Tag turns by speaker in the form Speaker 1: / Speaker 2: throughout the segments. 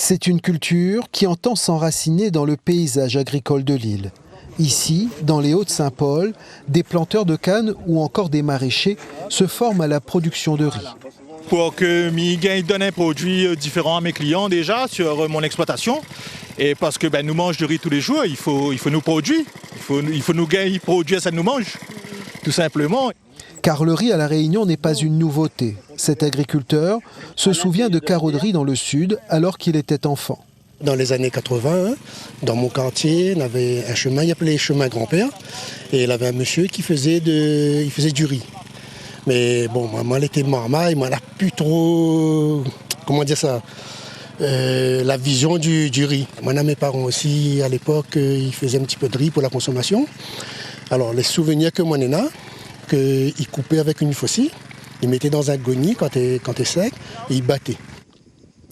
Speaker 1: C'est une culture qui entend s'enraciner dans le paysage agricole de l'île. Ici, dans les Hauts-de-Saint-Paul, des planteurs de canne ou encore des maraîchers se forment à la production de riz.
Speaker 2: Pour que je donne un produit différent à mes clients déjà sur mon exploitation. Et parce que nous mangeons du riz tous les jours, il faut nous produire. Il faut nous gagner, produire ça nous mange, tout simplement.
Speaker 1: Car le riz à La Réunion n'est pas une nouveauté. Cet agriculteur se souvient de carauderie dans le sud alors qu'il était enfant.
Speaker 3: Dans les années 80, dans mon quartier, on avait un chemin, il appelait chemin grand-père. Et il avait un monsieur qui faisait du riz. Mais bon, maman, elle était marmaille, moi, elle n'a plus trop, comment dire ça, la vision du riz. Moi, mes parents aussi, à l'époque, ils faisaient un petit peu de riz pour la consommation. Alors, les souvenirs que moi, j'en ai, qu'ils coupaient avec une faucille, ils mettaient dans un goni quand t'es sec, et ils battaient.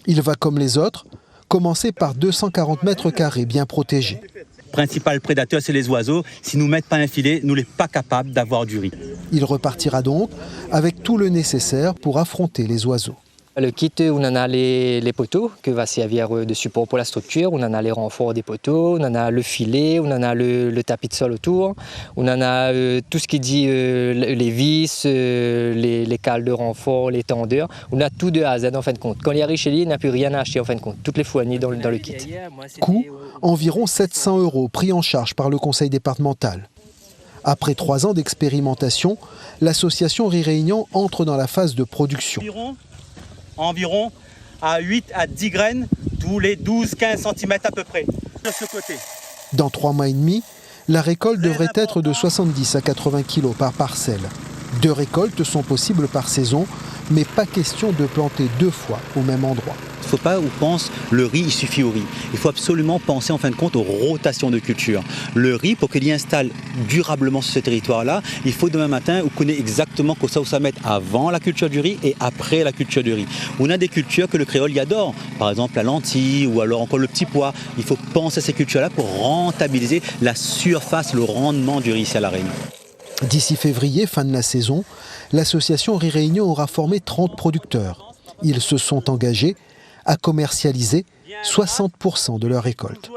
Speaker 1: Il va comme les autres, commencer par 240 mètres carrés bien protégés.
Speaker 4: Le principal prédateur, c'est les oiseaux. S'ils ne nous mettent pas un filet, nous ne sommes pas capables d'avoir du riz.
Speaker 1: Il repartira donc avec tout le nécessaire pour affronter les oiseaux.
Speaker 5: Le kit, on en a les poteaux qui va servir de support pour la structure, on en a les renforts des poteaux, on en a le filet, on en a le tapis de sol autour, on en a tout ce qui dit les vis, les cales de renfort, les tendeurs, on a tout de A à Z en fin de compte. Quand il arrive chez lui, il n'a plus rien à acheter en fin de compte, toutes les fournies dans le kit.
Speaker 1: Coût, environ 700 € pris en charge par le conseil départemental. Après 3 ans d'expérimentation, l'association Riz Réunion entre dans la phase de production.
Speaker 4: Environ à 8 à 10 graines tous les 12-15 cm à peu près de ce côté.
Speaker 1: Dans 3 mois et demi, la récolte devrait être de 70 à 80 kg par parcelle. 2 récoltes sont possibles par saison, mais pas question de planter 2 fois au même endroit.
Speaker 4: Il ne faut pas qu'on pense le riz, il suffit au riz. Il faut absolument penser en fin de compte aux rotations de culture. Le riz, pour qu'il y installe durablement sur ce territoire-là, il faut demain matin, vous connaissez exactement où ça mettre avant la culture du riz et après la culture du riz. On a des cultures que le créole y adore, par exemple la lentille ou alors encore le petit pois. Il faut penser à ces cultures-là pour rentabiliser la surface, le rendement du riz ici à La Réunion.
Speaker 1: D'ici février, fin de la saison, l'association Riz Réunion aura formé 30 producteurs. Ils se sont engagés à commercialiser 60% de leur récolte.